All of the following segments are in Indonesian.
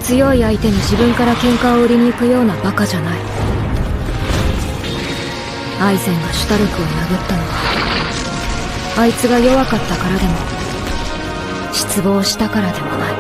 強い相手に自分から喧嘩を売りに行くようなバカじゃない。アイゼンがシュタルクを殴ったのはあいつが弱かったからでも失望したからでもない。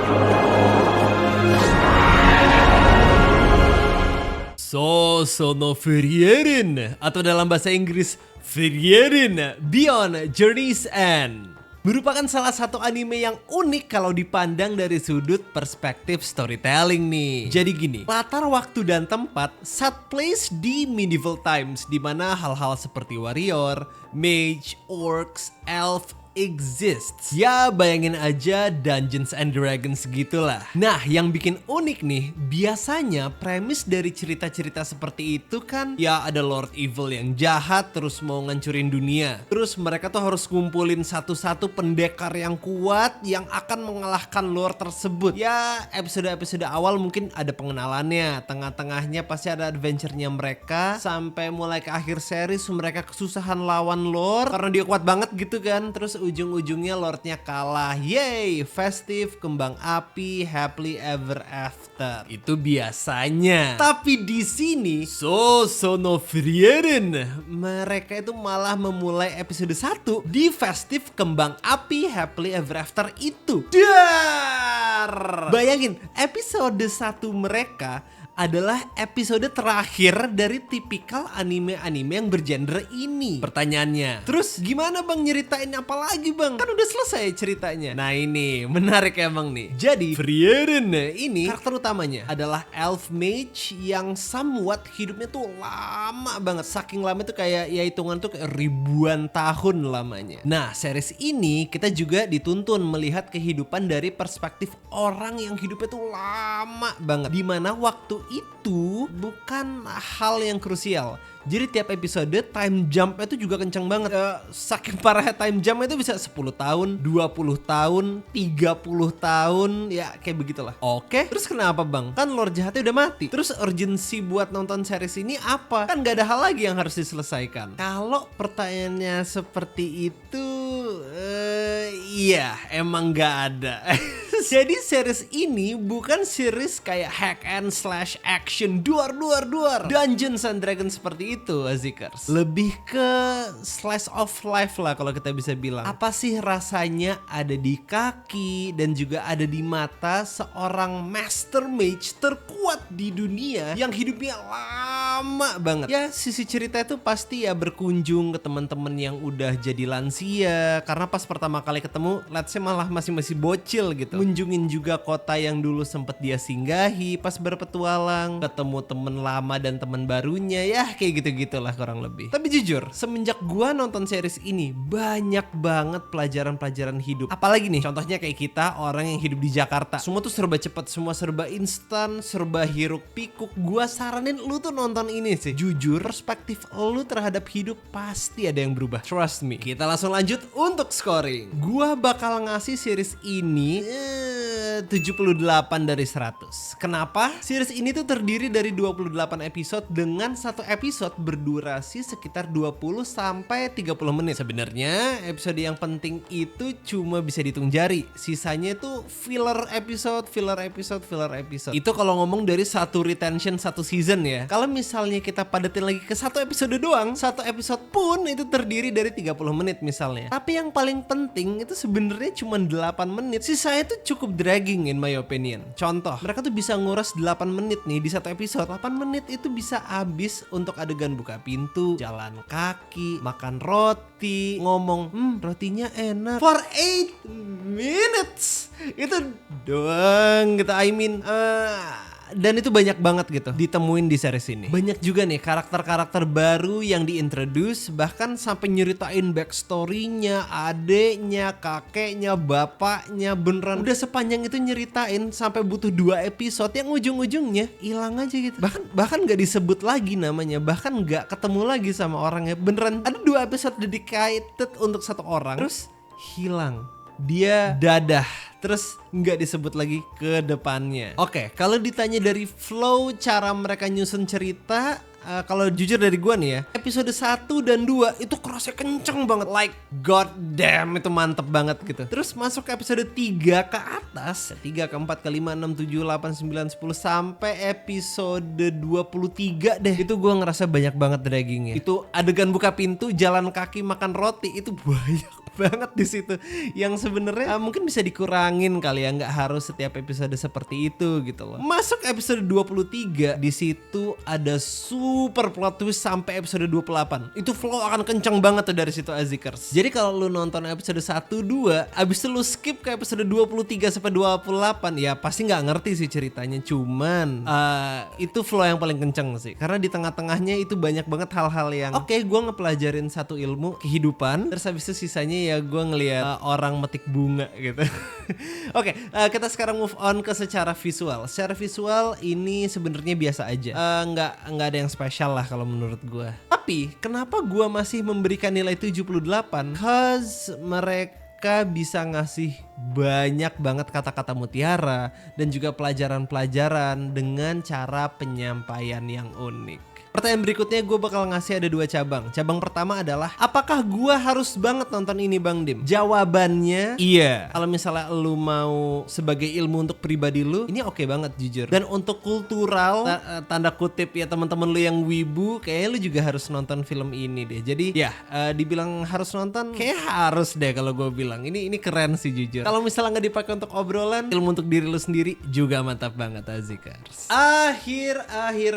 Sono Frieren atau dalam bahasa Inggris Frieren Beyond Journey's End merupakan salah satu anime yang unik kalau dipandang dari sudut perspektif storytelling nih. Jadi gini, latar waktu dan tempat set place di medieval times di mana hal-hal seperti warrior, mage, orcs, elf exists. Ya bayangin aja Dungeons and Dragons gitulah. Nah yang bikin unik nih, biasanya premis dari cerita-cerita seperti itu kan ya ada Lord Evil yang jahat terus mau ngancurin dunia. Terus mereka tuh harus ngumpulin satu-satu pendekar yang kuat yang akan mengalahkan Lord tersebut. Ya episode-episode awal mungkin ada pengenalannya, tengah-tengahnya pasti ada adventure-nya mereka, sampai mulai ke akhir series mereka kesusahan lawan Lord karena dia kuat banget gitu kan. Terus ujung-ujungnya Lordnya kalah. Yeay, festive, kembang api, happily ever after. Itu biasanya. Tapi di sini Sono Frieren mereka itu malah memulai episode 1 di festive kembang api happily ever after itu. Dar. Bayangin, episode 1 mereka adalah episode terakhir dari tipikal anime-anime yang bergenre ini. Pertanyaannya, terus gimana bang nyeritain apa lagi bang? Kan udah selesai ceritanya. Nah ini menarik emang nih. Jadi Frieren ini karakter utamanya adalah elf mage yang somewhat hidupnya tuh lama banget. Saking lama tuh kayak ya hitungan tuh kayak ribuan tahun lamanya. Nah series ini kita juga dituntun melihat kehidupan dari perspektif orang yang hidupnya tuh lama banget. Dimana waktu itu bukan hal yang krusial. Jadi tiap episode time jump itu juga kencang banget. Saking parahnya time jump itu bisa 10 tahun, 20 tahun, 30 tahun, ya kayak begitulah. Oke, terus kenapa bang? Kan Lord jahatnya udah mati. Terus urgensi buat nonton series ini apa? Kan gak ada hal lagi yang harus diselesaikan. Kalau pertanyaannya seperti itu, iya emang gak ada. Jadi series ini bukan series kayak hack and slash action duar Dungeons and Dragons seperti itu Azikers. Lebih ke slice of life lah kalau kita bisa bilang. Apa sih rasanya ada di kaki dan juga ada di mata seorang master mage terkuat di dunia yang hidupnya lama banget. Ya sisi cerita itu pasti ya berkunjung ke teman-teman yang udah jadi lansia, karena pas pertama kali ketemu let's say malah masih bocil gitu. Kunjungin juga kota yang dulu sempet dia singgahi pas berpetualang, ketemu temen lama dan temen barunya, ya kayak gitu-gitulah kurang lebih. Tapi jujur, semenjak gua nonton series ini banyak banget pelajaran-pelajaran hidup. Apalagi nih, contohnya kayak kita orang yang hidup di Jakarta, semua tuh serba cepet, semua serba instan, serba hiruk pikuk. Gua saranin lu tuh nonton ini sih. Jujur, perspektif lu terhadap hidup pasti ada yang berubah. Trust me. Kita langsung lanjut untuk scoring. Gua bakal ngasih series ini 78 dari 100. Kenapa? Series ini tuh terdiri dari 28 episode dengan satu episode berdurasi sekitar 20 sampai 30 menit. Sebenarnya episode yang penting itu cuma bisa dihitung jari. Sisanya itu filler episode. Itu kalau ngomong dari satu retention satu season ya. Kalau misalnya kita padetin lagi ke satu episode doang, satu episode pun itu terdiri dari 30 menit misalnya. Tapi yang paling penting itu sebenarnya cuma 8 menit. Sisanya tuh cukup dragging in my opinion. Contoh, mereka tuh bisa nguras 8 menit nih di satu episode. 8 menit itu bisa habis untuk adegan buka pintu, jalan kaki, makan roti, ngomong, rotinya enak for 8 minutes. Itu doang gitu. Dan itu banyak banget gitu ditemuin di series ini. Banyak juga nih karakter-karakter baru yang diintroduce, bahkan sampai nyeritain backstory-nya, adeknya, kakeknya, bapaknya. Beneran udah sepanjang itu nyeritain sampai butuh 2 episode yang ujung-ujungnya hilang aja gitu. Bahkan gak disebut lagi namanya, bahkan gak ketemu lagi sama orangnya. Beneran ada 2 episode dedicated untuk satu orang, terus hilang. Dia dadah, terus nggak disebut lagi ke depannya. Oke, kalau ditanya dari flow cara mereka nyusun cerita, kalau jujur dari gua nih ya, episode 1 dan 2 itu kerasnya kenceng banget, like god damn itu mantep banget gitu. Terus masuk ke episode 3 ke atas, 3 ke 4 ke 5 6 7 8 9 10 sampai episode 23 deh. Itu gua ngerasa banyak banget draggingnya. Itu adegan buka pintu, jalan kaki, makan roti, itu banyak banget di situ. Yang sebenarnya mungkin bisa dikurangin kali ya, nggak harus setiap episode seperti itu gitu loh. Masuk episode 23, di situ ada super plot twist sampai episode 28. Itu flow akan kenceng banget tuh dari situ Azikers. Jadi kalau lu nonton episode 1 2, abis itu lu skip ke episode 23 sampai 28, ya pasti nggak ngerti sih ceritanya. Cuman itu flow yang paling kenceng sih. Karena di tengah-tengahnya itu banyak banget hal-hal yang oke, gue ngepelajarin satu ilmu kehidupan, terus habis itu sisanya ya gue ngelihat orang metik bunga gitu. Oke, kita sekarang move on ke secara visual. Secara visual ini sebenarnya biasa aja. Nggak ada yang spesial lah kalau menurut gue. Tapi kenapa gue masih memberikan nilai 78? Cause mereka bisa ngasih banyak banget kata-kata mutiara dan juga pelajaran-pelajaran dengan cara penyampaian yang unik. Pertanyaan berikutnya gue bakal ngasih ada 2 cabang. Cabang pertama adalah, apakah gue harus banget nonton ini Bang Dim? Jawabannya iya. Kalau misalnya lu mau sebagai ilmu untuk pribadi lu, ini oke banget jujur. Dan untuk kultural, tanda kutip ya teman-teman lu yang wibu, kayaknya lu juga harus nonton film ini deh. Jadi ya dibilang harus nonton, kayak harus deh kalau gue bilang. Ini keren sih jujur. Kalau misalnya nggak dipakai untuk obrolan, ilmu untuk diri lu sendiri juga mantap banget Azikers. Akhir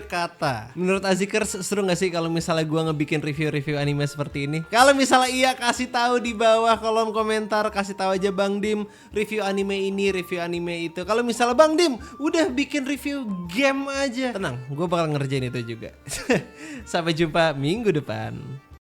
kata. Menurut Azikers seru gak sih kalau misalnya gue ngebikin review-review anime seperti ini? Kalau misalnya iya, kasih tahu di bawah kolom komentar, kasih tahu aja Bang Dim review anime ini, review anime itu. Kalau misalnya Bang Dim udah bikin review game aja, tenang, gue bakal ngerjain itu juga. Sampai jumpa minggu depan.